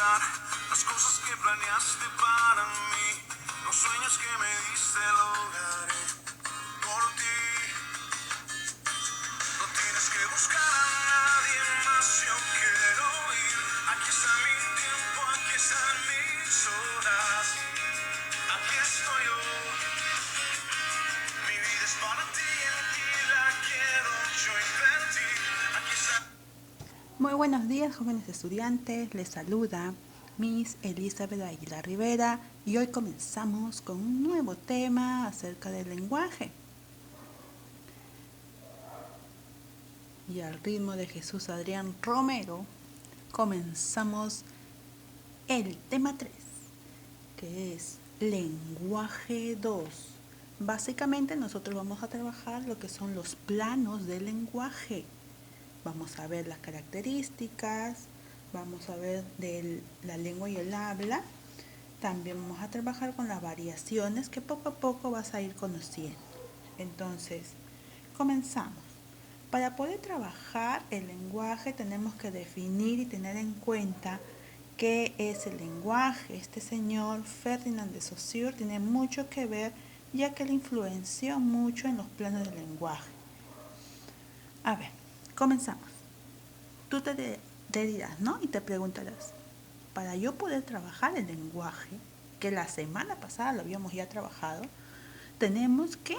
recordar las cosas que planeaste para mí, los sueños que me diste lograré por ti. No tienes que buscar a nadie más, yo quiero ir. Aquí está mi tiempo, aquí están mis horas, aquí estoy yo. Mi vida es para ti, en ti la quiero yo invertir. Aquí está. Muy buenos días, jóvenes estudiantes. Les saluda Miss Elizabeth Aguilar Rivera y hoy comenzamos con un nuevo tema acerca del lenguaje. Y al ritmo de Jesús Adrián Romero, comenzamos el tema 3, que es lenguaje 2. Básicamente nosotros vamos a trabajar lo que son los planos del lenguaje. Vamos a ver las características, vamos a ver de la lengua y el habla. También vamos a trabajar con las variaciones que poco a poco vas a ir conociendo. Entonces, comenzamos. Para poder trabajar el lenguaje tenemos que definir y tener en cuenta qué es el lenguaje. Este señor Ferdinand de Saussure tiene mucho que ver, ya que le influenció mucho en los planos del lenguaje. A ver, comenzamos. Tú te dirás, ¿no? Y te preguntarás, para yo poder trabajar el lenguaje, que la semana pasada lo habíamos ya trabajado, tenemos que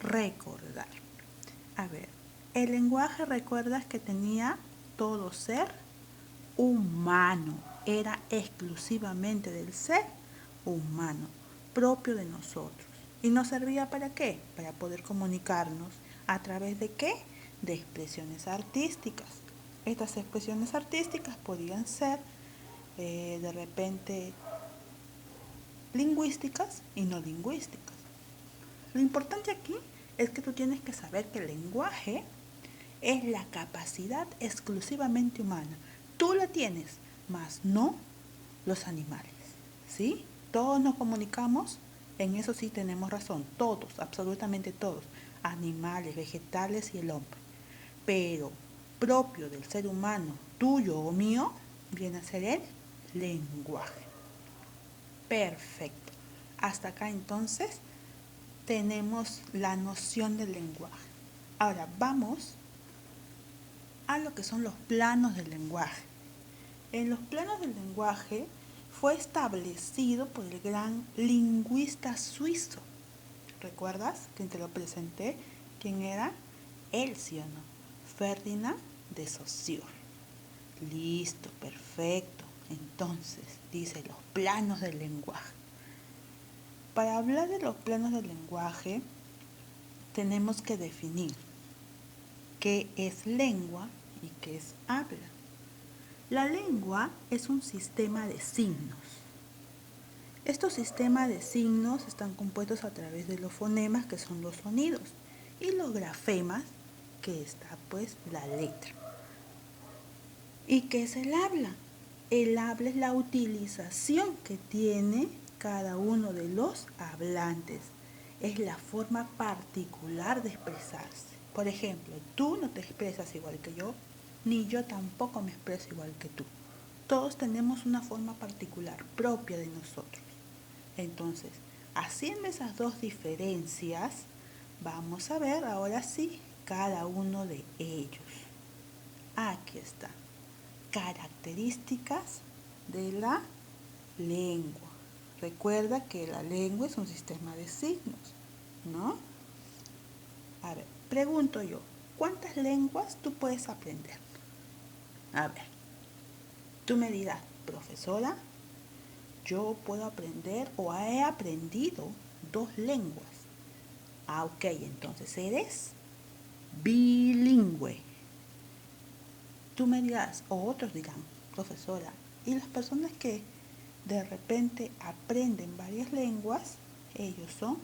recordar. A ver, el lenguaje, recuerdas que tenía todo ser humano, era exclusivamente del ser humano, propio de nosotros. ¿Y nos servía para qué? Para poder comunicarnos. ¿A través de qué? De expresiones artísticas. Estas expresiones artísticas podían ser de repente lingüísticas y no lingüísticas. Lo importante aquí es que tú tienes que saber que el lenguaje es la capacidad exclusivamente humana. Tú la tienes, mas no los animales. ¿Sí? Todos nos comunicamos, en eso sí tenemos razón, todos, absolutamente todos, animales, vegetales y el hombre. Pero propio del ser humano, tuyo o mío, viene a ser el lenguaje. Perfecto. Hasta acá entonces tenemos la noción del lenguaje. Ahora vamos a lo que son los planos del lenguaje. En los planos del lenguaje fue establecido por el gran lingüista suizo. ¿Recuerdas que te lo presenté? ¿Quién era? Él, ¿sí o no? Ferdinand de Saussure. Listo, perfecto. Entonces, dice los planos del lenguaje. Para hablar de los planos del lenguaje, tenemos que definir qué es lengua y qué es habla. La lengua es un sistema de signos. Estos sistemas de signos están compuestos a través de los fonemas, que son los sonidos, y los grafemas, que está pues la letra. ¿Y qué es el habla? El habla es la utilización que tiene cada uno de los hablantes. Es la forma particular de expresarse. Por ejemplo, tú no te expresas igual que yo, ni yo tampoco me expreso igual que tú. Todos tenemos una forma particular, propia de nosotros. Entonces, haciendo esas dos diferencias, vamos a ver ahora sí cada uno de ellos. Aquí está. Características de la lengua. Recuerda que la lengua es un sistema de signos, ¿no? A ver, pregunto yo, ¿cuántas lenguas tú puedes aprender? A ver, tú me dirás, profesora, yo puedo aprender o he aprendido 2 lenguas. Ah, ok, entonces eres bilingüe. Tú me dirás, o otros dirán, profesora, y las personas que de repente aprenden varias lenguas, ellos son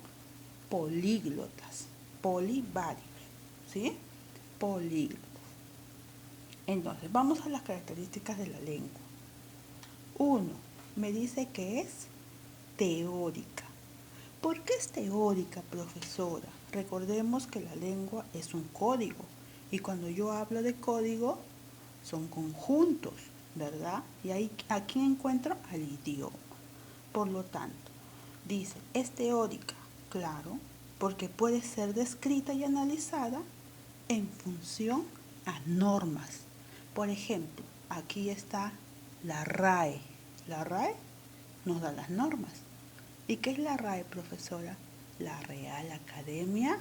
políglotas, polivarios, ¿sí? Políglotas. Entonces, vamos a las características de la lengua. 1. Me dice que es teórica. ¿Por qué es teórica, profesora? Recordemos que la lengua es un código y cuando yo hablo de código son conjuntos. ¿verdad? Y ahí, aquí encuentro al idioma. Por lo tanto, dice, es teórica, claro, porque puede ser descrita y analizada en función a normas. Por ejemplo, aquí está la RAE. La RAE nos da las normas. ¿Y qué es la RAE, profesora? La Real Academia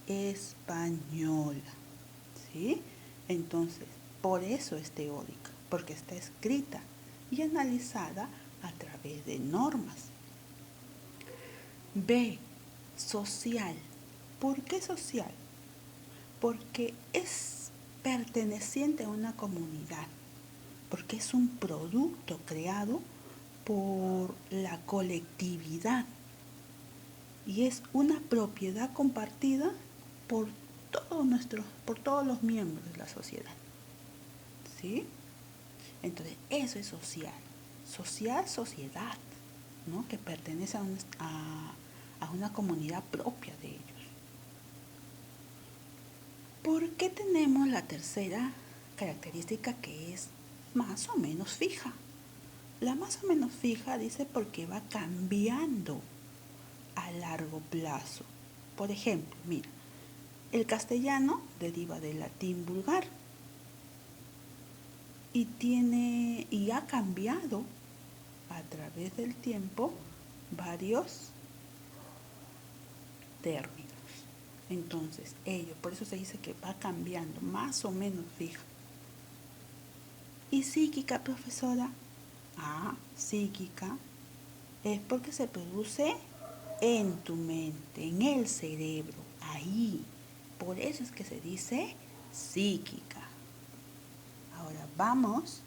Española. ¿Sí? Entonces, por eso es teórica, porque está escrita y analizada a través de normas. B. Social. ¿Por qué social? Porque es perteneciente a una comunidad, porque es un producto creado por la colectividad y es una propiedad compartida por por todos los miembros de la sociedad. ¿Sí? Entonces, eso es social. Social, sociedad, ¿no? Que pertenece a una comunidad propia de ellos. ¿Por qué tenemos la tercera característica que es más o menos fija? La más o menos fija dice porque va cambiando a largo plazo. Por ejemplo, mira, el castellano deriva del latín vulgar y ha cambiado a través del tiempo varios términos. Entonces, por eso se dice que va cambiando, más o menos fija. ¿Y psíquica, profesora? Psíquica es porque se produce en tu mente, en el cerebro, ahí. Por eso es que se dice psíquica. Ahora vamos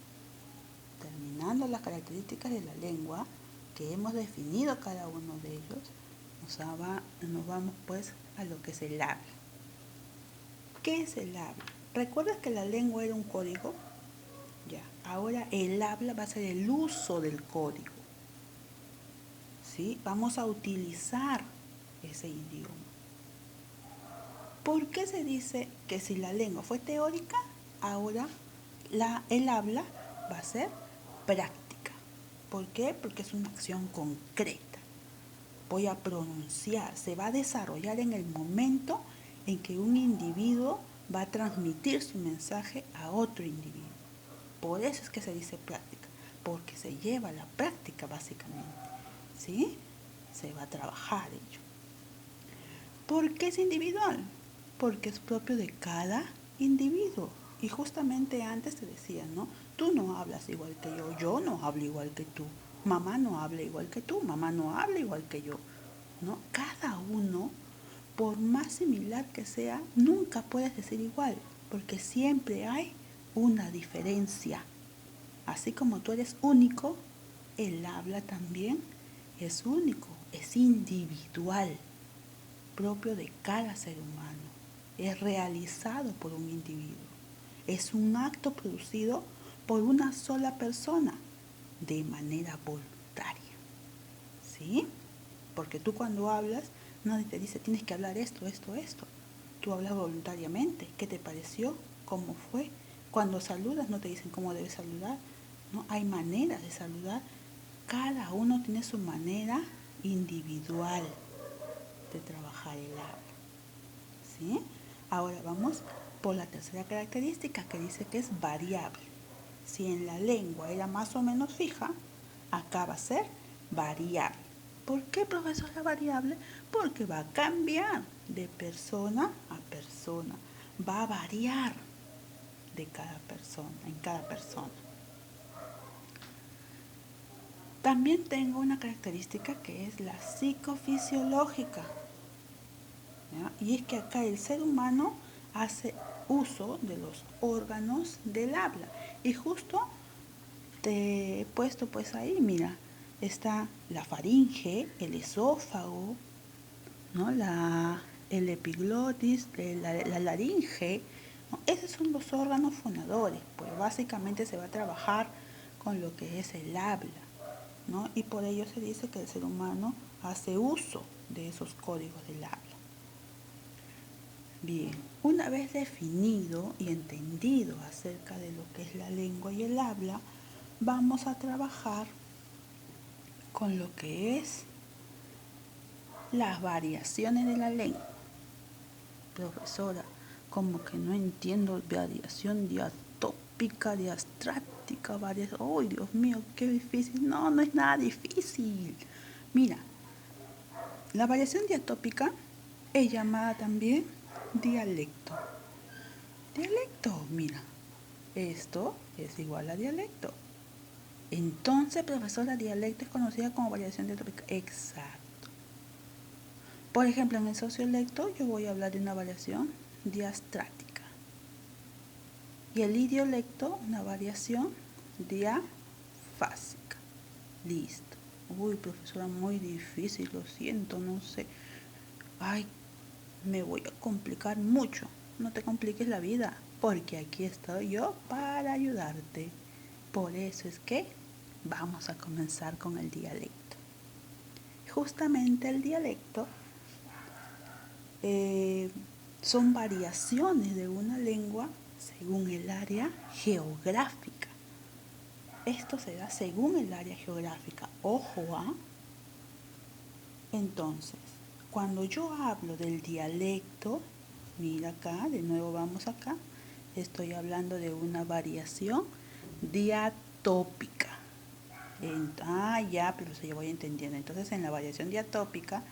terminando las características de la lengua que hemos definido cada uno de ellos. Nos vamos pues a lo que es el habla. ¿Qué es el habla? ¿Recuerdas que la lengua era un código? Ya, ahora el habla va a ser el uso del código. ¿Sí? Vamos a utilizar ese idioma. ¿Por qué se dice que si la lengua fue teórica, ahora el habla va a ser práctica? ¿Por qué? Porque es una acción concreta. Voy a pronunciar, se va a desarrollar en el momento en que un individuo va a transmitir su mensaje a otro individuo. Por eso es que se dice práctica, porque se lleva a la práctica básicamente. ¿Sí? Se va a trabajar ello. ¿Por qué es individual? Porque es propio de cada individuo. Y justamente antes te decía, ¿no? Tú no hablas igual que yo no hablo igual que tú, mamá no habla igual que tú, mamá no habla igual que yo, ¿no? Cada uno, por más similar que sea, nunca puedes decir igual, porque siempre hay una diferencia. Así como tú eres único, el habla también es único, es individual, propio de cada ser humano, es realizado por un individuo, es un acto producido por una sola persona de manera voluntaria. ¿Sí? Porque tú cuando hablas, nadie te dice tienes que hablar esto, esto, esto. Tú hablas voluntariamente. ¿Qué te pareció? ¿Cómo fue? Cuando saludas no te dicen cómo debes saludar. ¿No? Hay maneras de saludar. Cada uno tiene su manera individual de trabajar el habla. ¿Sí? Ahora vamos por la tercera característica que dice que es variable. Si en la lengua era más o menos fija, acá va a ser variable. ¿Por qué, profesora, variable? Porque va a cambiar de persona a persona. Va a variar de cada persona, en cada persona. También tengo una característica que es la psicofisiológica. ¿Ya? Y es que acá el ser humano hace uso de los órganos del habla. Y justo te he puesto pues ahí, mira, está la faringe, el esófago, ¿no? El epiglotis, la laringe, ¿no? Esos son los órganos fonadores, pues básicamente se va a trabajar con lo que es el habla, ¿no? Y por ello se dice que el ser humano hace uso de esos códigos del habla. Bien, una vez definido y entendido acerca de lo que es la lengua y el habla, vamos a trabajar con lo que es las variaciones de la lengua. Profesora, como que no entiendo variación diatópica, diastrática, variación. ¡Ay, Dios mío, qué difícil! No, no es nada difícil. Mira, la variación diatópica es llamada también dialecto. Dialecto, mira, esto es igual a dialecto. Entonces, profesora, dialecto es conocida como variación diatópica. Exacto. Por ejemplo, en el sociolecto yo voy a hablar de una variación diastrática. Y el idiolecto, una variación diafásica. Listo. Uy, profesora, muy difícil, lo siento, no sé. Ay, me voy a complicar mucho. No te compliques la vida, porque aquí estoy yo para ayudarte. Por eso es que vamos a comenzar con el dialecto. Justamente el dialecto son variaciones de una lengua según el área geográfica. Esto se da según el área geográfica. Ojo, ¿ah? Entonces, cuando yo hablo del dialecto, mira acá, de nuevo vamos acá, estoy hablando de una variación diatópica. Ya, pero eso ya voy entendiendo. Entonces, en la variación diatópica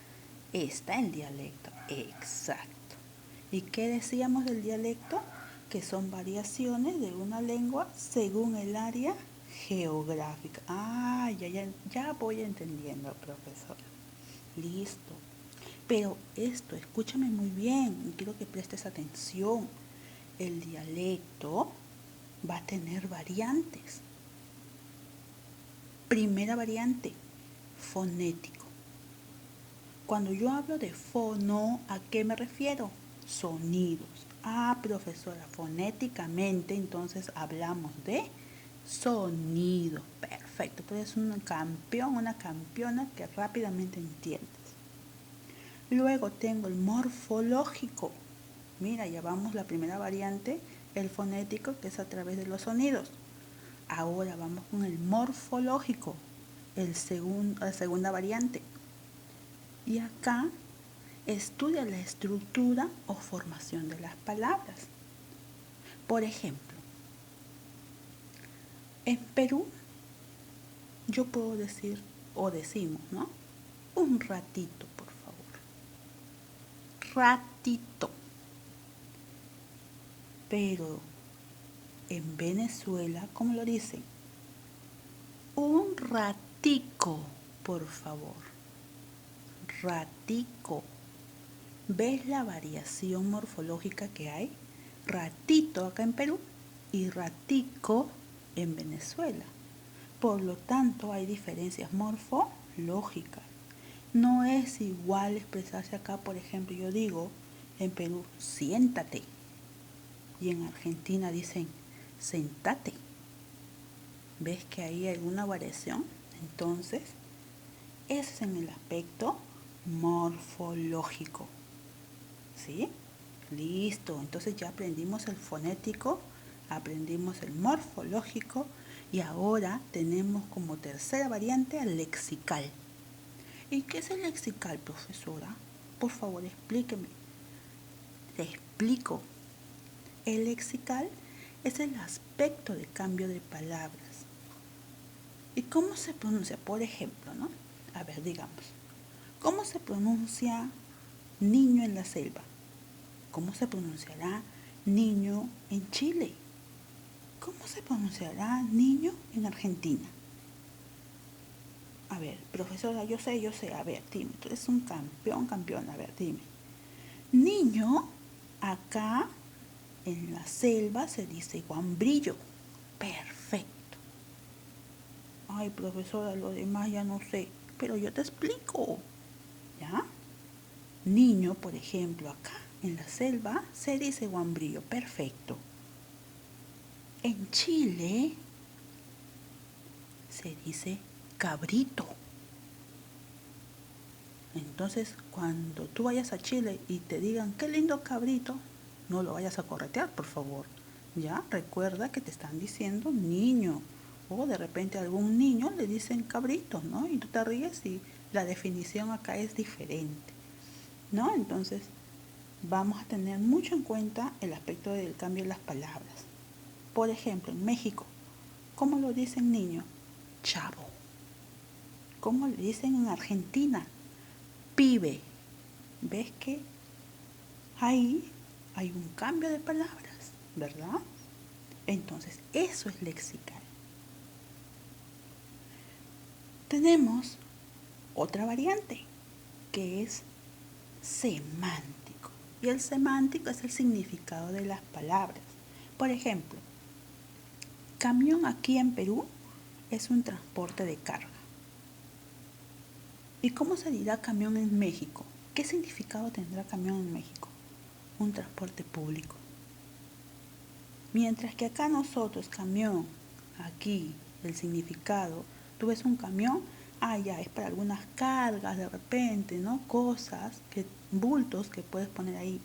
está el dialecto. Exacto. ¿Y qué decíamos del dialecto? Que son variaciones de una lengua según el área geográfica. Ya voy entendiendo, profesor. Listo. Pero esto, escúchame muy bien y quiero que prestes atención. El dialecto va a tener variantes. Primera variante, fonético. Cuando yo hablo de fono, ¿a qué me refiero? Sonidos. Profesora, fonéticamente entonces hablamos de sonido. Perfecto, tú eres un campeón, una campeona que rápidamente entiendes. Luego tengo el morfológico. Mira, ya vamos la primera variante, el fonético, que es a través de los sonidos. Ahora vamos con el morfológico, la segunda variante. Y acá estudia la estructura o formación de las palabras. Por ejemplo, en Perú yo puedo decir, o decimos, ¿no? Un ratito, por favor. Ratito. Pero en Venezuela, ¿cómo lo dicen? Un ratico, por favor. Ratico. ¿Ves la variación morfológica que hay? Ratito acá en Perú y ratico en Venezuela. Por lo tanto, hay diferencias morfológicas. No es igual expresarse acá, por ejemplo, yo digo en Perú, siéntate. Y en Argentina dicen, sentate. ¿Ves que ahí hay una variación? Entonces, ese es en el aspecto morfológico. ¿Sí? Listo. Entonces ya aprendimos el fonético, aprendimos el morfológico y ahora tenemos como tercera variante el lexical. ¿Y qué es el lexical, profesora? Por favor, explíqueme. Te explico. El lexical es el aspecto de cambio de palabras. ¿Y cómo se pronuncia? Por ejemplo, ¿no? A ver, digamos, ¿cómo se pronuncia niño en la selva? ¿Cómo se pronunciará niño en Chile? ¿Cómo se pronunciará niño en Argentina? A ver, profesora, yo sé. A ver, dime, tú eres un campeón. A ver, dime. Niño, acá en la selva se dice guambrillo. Perfecto. Ay, profesora, lo demás ya no sé, pero yo te explico. ¿Ya? Niño, por ejemplo, acá en la selva se dice guambrillo. Perfecto. En Chile se dice cabrito. Entonces, cuando tú vayas a Chile y te digan, qué lindo cabrito, no lo vayas a corretear, por favor. Ya, recuerda que te están diciendo niño. O de repente a algún niño le dicen cabritos, ¿no? Y tú te ríes y la definición acá es diferente, ¿no? Entonces vamos a tener mucho en cuenta el aspecto del cambio de las palabras. Por ejemplo, en México, ¿cómo lo dicen niño? Chavo. ¿Cómo le dicen en Argentina? Pibe. ¿Ves que ahí hay un cambio de palabras, verdad? Entonces, eso es lexical. Tenemos otra variante, que es semántico. Y el semántico es el significado de las palabras. Por ejemplo, camión aquí en Perú es un transporte de carga. ¿Y cómo se dirá camión en México? ¿Qué significado tendrá camión en México? Un transporte público. Mientras que acá nosotros, camión, aquí, el significado, tú ves un camión, ya, es para algunas cargas de repente, ¿no? Cosas, bultos que puedes poner ahí.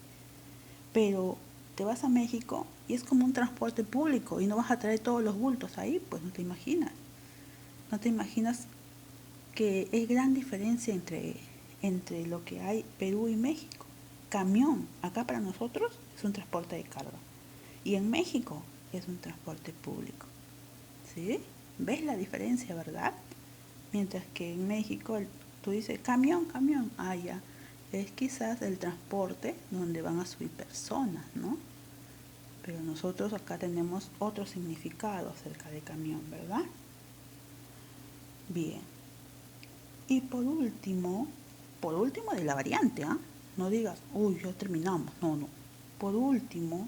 Pero te vas a México y es como un transporte público y no vas a traer todos los bultos ahí, pues no te imaginas. No te imaginas que es gran diferencia entre lo que hay Perú y México. Camión, acá para nosotros es un transporte de carga. Y en México es un transporte público. ¿Sí? ¿Ves la diferencia, verdad? Mientras que en México tú dices camión, camión. Ya. Es quizás el transporte donde van a subir personas, ¿no? Pero nosotros acá tenemos otro significado acerca de camión, ¿verdad? Bien. Y por último de la variante, ¿ah? No digas, uy, ya terminamos. No, no. Por último,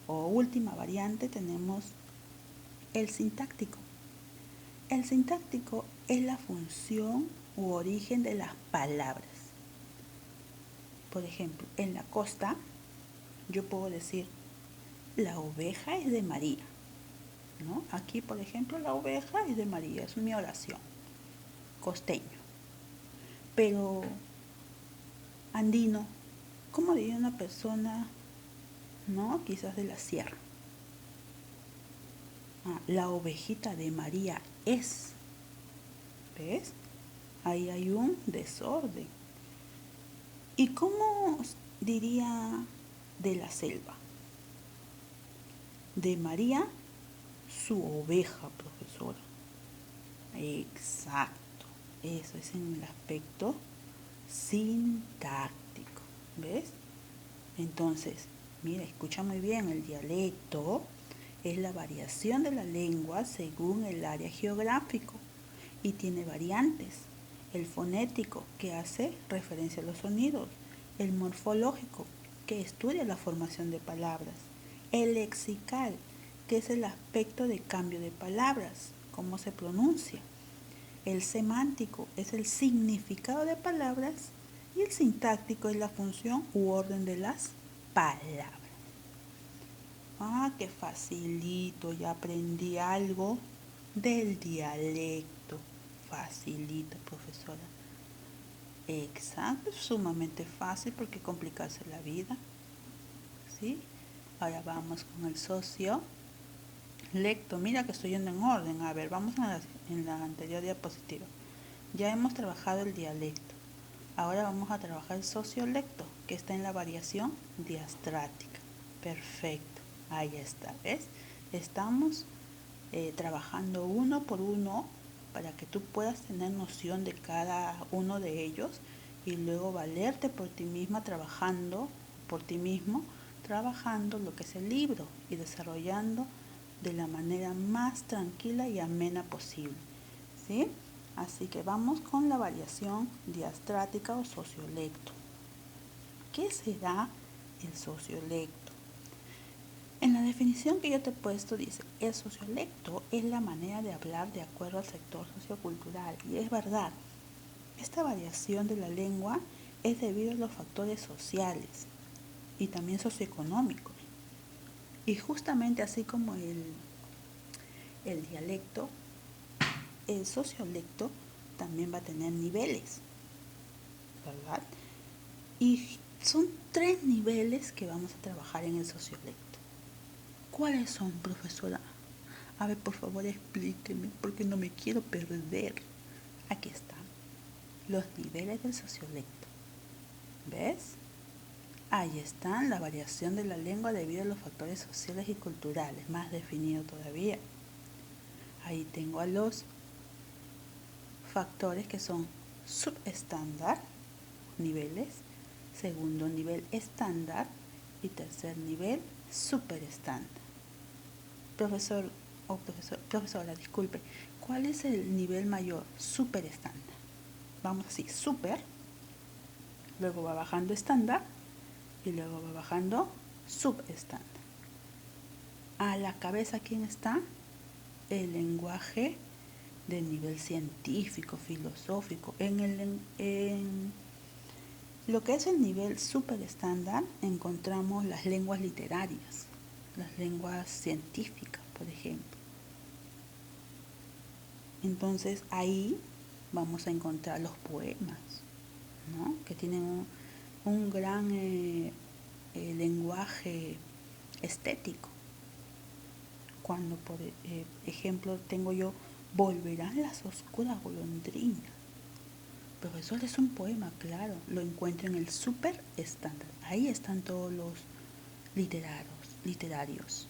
o última variante, tenemos el sintáctico. El sintáctico es la función u origen de las palabras. Por ejemplo, en la costa, yo puedo decir, la oveja es de María, ¿no? Aquí, por ejemplo, la oveja es de María, es mi oración, costeño. Pero andino, ¿cómo diría una persona, no? Quizás de la sierra. La ovejita de María es, ¿ves? Ahí hay un desorden. ¿Y cómo diría de la selva? De María, su oveja, profesora. Exacto. Eso es en el aspecto sintáctico. ¿Ves? Entonces, mira, escucha muy bien, el dialecto es la variación de la lengua según el área geográfico y tiene variantes. El fonético, que hace referencia a los sonidos. El morfológico, que estudia la formación de palabras. El lexical, que es el aspecto de cambio de palabras, cómo se pronuncia. El semántico es el significado de palabras y el sintáctico es la función u orden de las palabras. Qué facilito, ya aprendí algo del dialecto. Facilito, profesora. Exacto, es sumamente fácil porque complicarse la vida. ¿Sí? Ahora vamos con el socio lecto. Mira que estoy yendo en orden. A ver, vamos en la anterior diapositiva. Ya hemos trabajado el dialecto. Ahora vamos a trabajar el sociolecto, que está en la variación diastrática. Perfecto. Ahí está, ¿ves? Estamos trabajando uno por uno para que tú puedas tener noción de cada uno de ellos y luego valerte por ti misma trabajando, por ti mismo, trabajando lo que es el libro y desarrollando de la manera más tranquila y amena posible. ¿Sí? Así que vamos con la variación diastrática o sociolecto. ¿Qué será el sociolecto? En la definición que yo te he puesto dice, el sociolecto es la manera de hablar de acuerdo al sector sociocultural. Y es verdad, esta variación de la lengua es debido a los factores sociales y también socioeconómicos. Y justamente así como el dialecto, el sociolecto también va a tener niveles, ¿verdad? Y son 3 niveles que vamos a trabajar en el sociolecto. ¿Cuáles son, profesora? A ver, por favor, explíqueme, porque no me quiero perder. Aquí están los niveles del sociolecto. ¿Ves? Ahí están la variación de la lengua debido a los factores sociales y culturales, más definido todavía. Ahí tengo a los factores que son subestándar, niveles, segundo nivel estándar y tercer nivel superestándar. Profesora, disculpe, ¿cuál es el nivel mayor? Superestándar. Vamos así, super, luego va bajando estándar y luego va bajando subestándar. A la cabeza, ¿quién está? El lenguaje de nivel científico, filosófico. En lo que es el nivel superestándar encontramos las lenguas literarias, las lenguas científicas, por ejemplo. Entonces ahí vamos a encontrar los poemas, ¿no? Que tienen un gran lenguaje estético. Cuando, por ejemplo, tengo yo, volverán las oscuras golondrinas. Profesor, es un poema, claro, lo encuentro en el super estándar. Ahí están todos los literarios,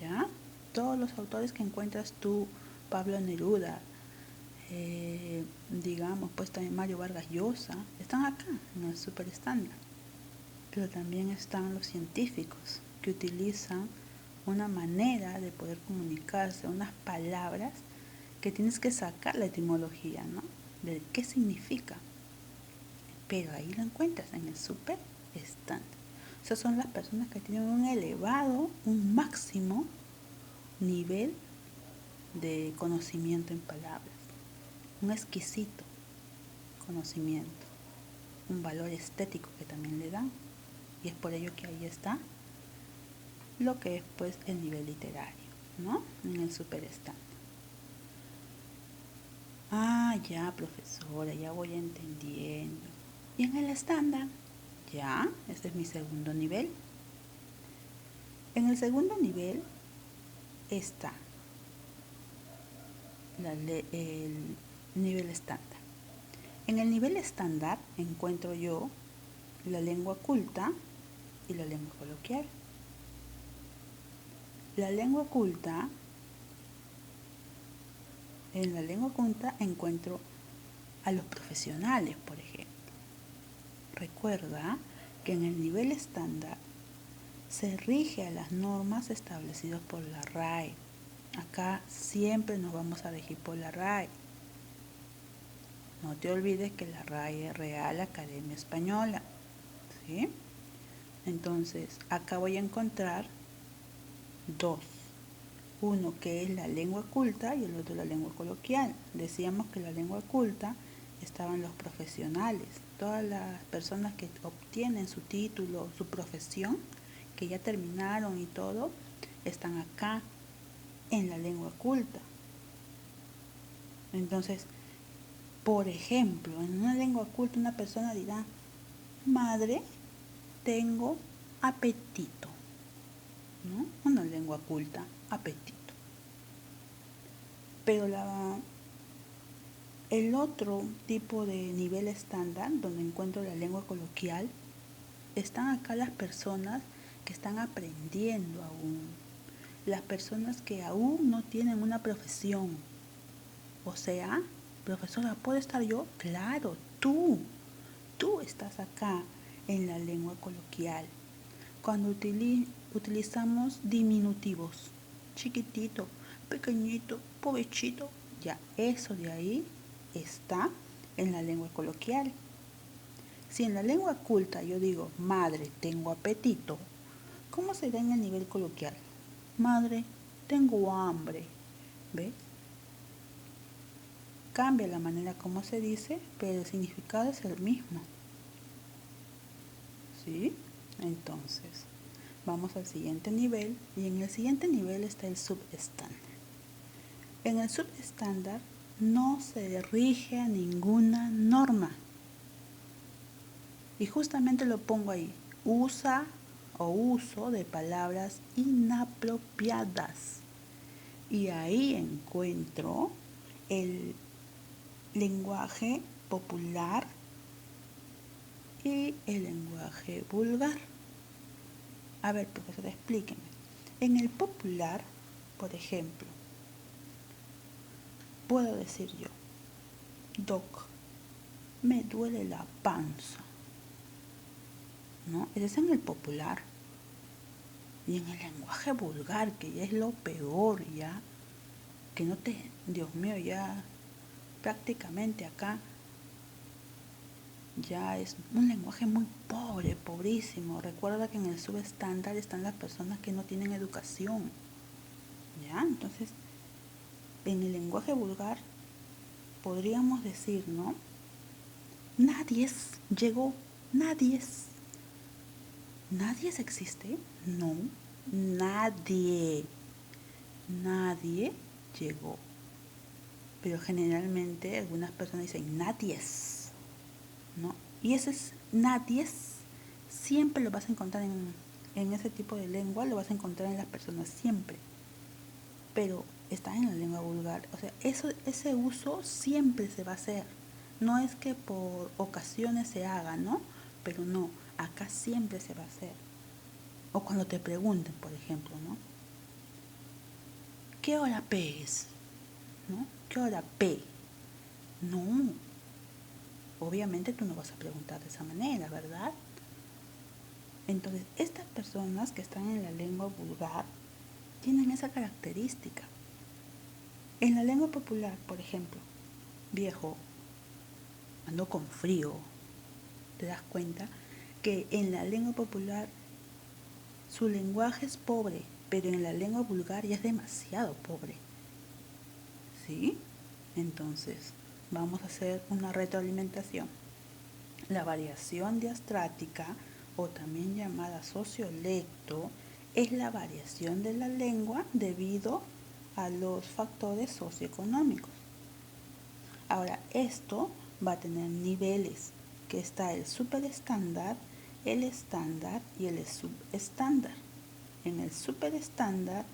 ¿ya? Todos los autores que encuentras tú, Pablo Neruda, digamos, pues también Mario Vargas Llosa, están acá en el super estándar. Pero también están los científicos que utilizan una manera de poder comunicarse, unas palabras que tienes que sacar la etimología, ¿no? De qué significa. Pero ahí lo encuentras en el super estándar. O sea, son las personas que tienen un elevado, un máximo nivel de conocimiento en palabras, un exquisito conocimiento, un valor estético que también le dan. Y es por ello que ahí está lo que es pues el nivel literario, ¿no? En el super estándar. Ah, ya, profesora, ya voy entendiendo. Y en el estándar, ya, este es mi segundo nivel. En el segundo nivel está el nivel estándar. En el nivel estándar encuentro yo la lengua culta y la lengua coloquial. La lengua culta, en la lengua culta encuentro a los profesionales, por ejemplo. Recuerda que en el nivel estándar se rige a las normas establecidas por la RAE. Acá siempre nos vamos a regir por la RAE. No te olvides que la RAE es Real Academia Española, ¿sí? Entonces, acá voy a encontrar dos. Uno que es la lengua culta y el otro la lengua coloquial. Decíamos que la lengua culta estaban los profesionales, todas las personas que obtienen su título, su profesión, que ya terminaron y todo, están acá en la lengua culta. Entonces, por ejemplo, en una lengua culta una persona dirá, madre, tengo apetito, ¿no? Una lengua culta, apetito. Pero el otro tipo de nivel estándar, donde encuentro la lengua coloquial, están acá las personas que están aprendiendo aún, las personas que aún no tienen una profesión. O sea, profesora, ¿puedo estar yo? Claro, tú estás acá en la lengua coloquial. Cuando utilizamos diminutivos, chiquitito, pequeñito, pobrecito, ya eso de ahí está en la lengua coloquial. Si en la lengua culta yo digo, madre, tengo apetito, ¿cómo será en el nivel coloquial? Madre, tengo hambre. ¿Ves? Cambia la manera como se dice, pero el significado es el mismo. ¿Sí? Entonces, vamos al siguiente nivel y en el siguiente nivel está el subestándar. En el subestándar no se rige a ninguna norma. Y justamente lo pongo ahí. Usa o uso de palabras inapropiadas. Y ahí encuentro el lenguaje popular y el lenguaje vulgar. A ver, profesor, explíqueme. En el popular, por ejemplo, puedo decir yo, Doc, me duele la panza, ¿no? Ese es en el popular. Y en el lenguaje vulgar, que ya es lo peor, ya, que no te, Dios mío, ya prácticamente acá ya es un lenguaje muy pobre, pobrísimo. Recuerda que en el subestándar están las personas que no tienen educación, ¿ya? Entonces, en el lenguaje vulgar podríamos decir, ¿no? Nadie llegó, nadie nadie existe, no, nadie, nadie llegó. Pero generalmente algunas personas dicen nadie, ¿no? Y ese es nadie, siempre lo vas a encontrar en ese tipo de lengua, lo vas a encontrar en las personas siempre. Pero está en la lengua vulgar. O sea, ese uso siempre se va a hacer. No es que por ocasiones se haga, ¿no? Pero no, acá siempre se va a hacer. O cuando te pregunten, por ejemplo, ¿no? ¿Qué hora P es? ¿No? ¿Qué hora P? No. Obviamente tú no vas a preguntar de esa manera, ¿verdad? Entonces, estas personas que están en la lengua vulgar tienen esa característica. En la lengua popular, por ejemplo, viejo, ando con frío, te das cuenta que en la lengua popular su lenguaje es pobre, pero en la lengua vulgar ya es demasiado pobre. ¿Sí? Entonces, vamos a hacer una retroalimentación. La variación diastrática, o también llamada sociolecto, es la variación de la lengua debido a los factores socioeconómicos. Ahora, esto va a tener niveles, que está el superestándar, el estándar y el subestándar. En el superestándar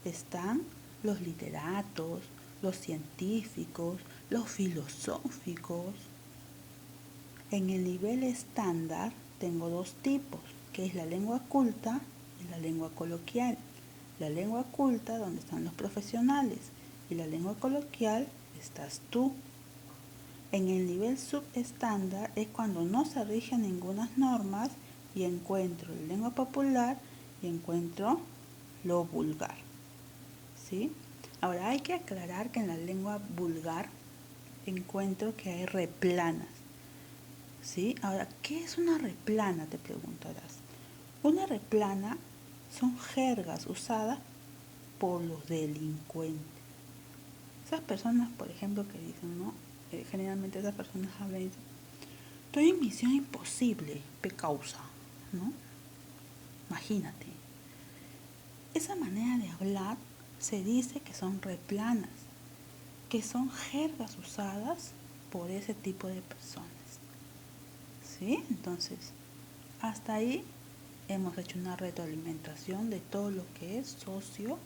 están los literatos, los científicos, los filosóficos. En el nivel estándar tengo dos tipos, que es la lengua culta y la lengua coloquial. La lengua culta, donde están los profesionales, y la lengua coloquial, estás tú. En el nivel subestándar es cuando no se rigen ninguna normas y encuentro la lengua popular y encuentro lo vulgar. ¿Sí? Ahora hay que aclarar que en la lengua vulgar encuentro que hay replanas. ¿Sí? Ahora, ¿qué es una replana? Te preguntarás. Una replana son jergas usadas por los delincuentes. Esas personas, por ejemplo, que dicen, ¿no? Generalmente esas personas hablan y dicen, estoy en misión imposible, causa, ¿no? Imagínate. Esa manera de hablar se dice que son replanas, que son jergas usadas por ese tipo de personas. ¿Sí? Entonces, hasta ahí hemos hecho una retroalimentación de todo lo que es sociolecto.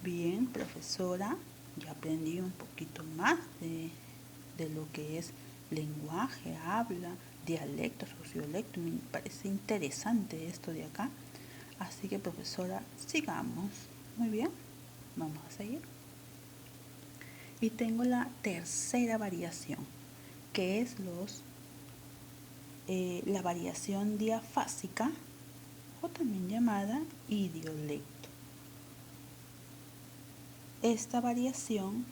Bien, profesora, ya aprendí un poquito más de lo que es lenguaje, habla, dialecto, sociolecto. Me parece interesante esto de acá. Así que, profesora, sigamos. Muy bien, vamos a seguir. Y tengo la tercera variación, que es la variación diafásica, o también llamada idiolecto. Esta variación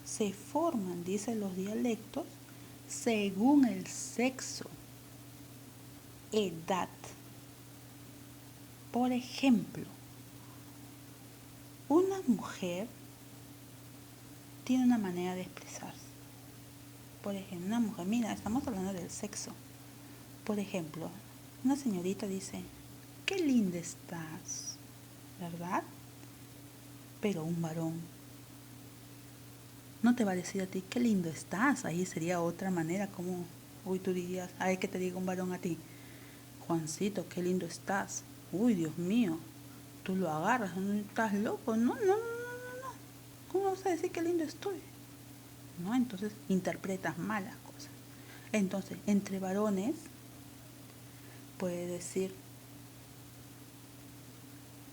se forman, dicen los dialectos, según el sexo, edad. Por ejemplo, una mujer tiene una manera de expresarse. Por ejemplo, una mujer, mira, estamos hablando del sexo. Por ejemplo, una señorita dice, qué linda estás, ¿verdad? Pero un varón no te va a decir a ti, qué lindo estás. Ahí sería otra manera como, uy, tú dirías, ay, que te diga un varón a ti, Juancito, qué lindo estás. Uy, Dios mío, tú lo agarras, ¿no? Estás loco, no, no, no, no, no, no. ¿Cómo vas a decir qué lindo estoy? ¿No? Entonces interpretas mal las cosas. Entonces, entre varones puede decir,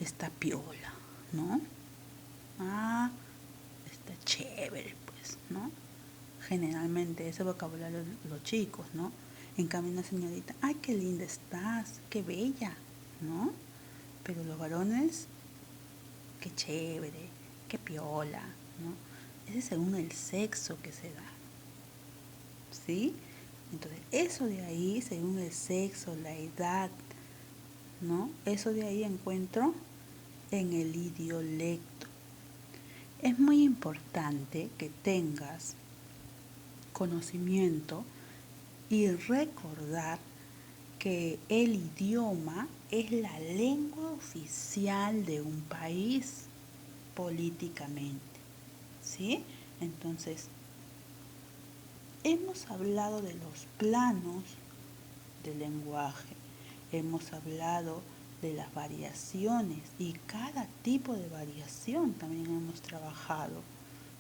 está piola, ¿no? Ah, está chévere, pues, ¿no? Generalmente ese vocabulario los chicos, ¿no? En cambio una señorita, ay, qué linda estás, qué bella, ¿no? Pero los varones, qué chévere, qué piola, ¿no? Ese es según el sexo que se da, ¿sí? Entonces, eso de ahí, según el sexo, la edad, ¿no? Eso de ahí encuentro en el idiolecto. Es muy importante que tengas conocimiento y recordar que el idioma es la lengua oficial de un país políticamente, ¿sí? Entonces, hemos hablado de los planos del lenguaje, hemos hablado de las variaciones y cada tipo de variación también hemos trabajado,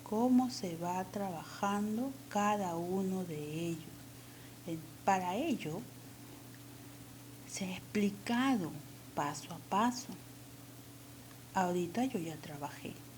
cómo se va trabajando cada uno de ellos. Para ello, se ha explicado paso a paso. Ahorita yo ya trabajé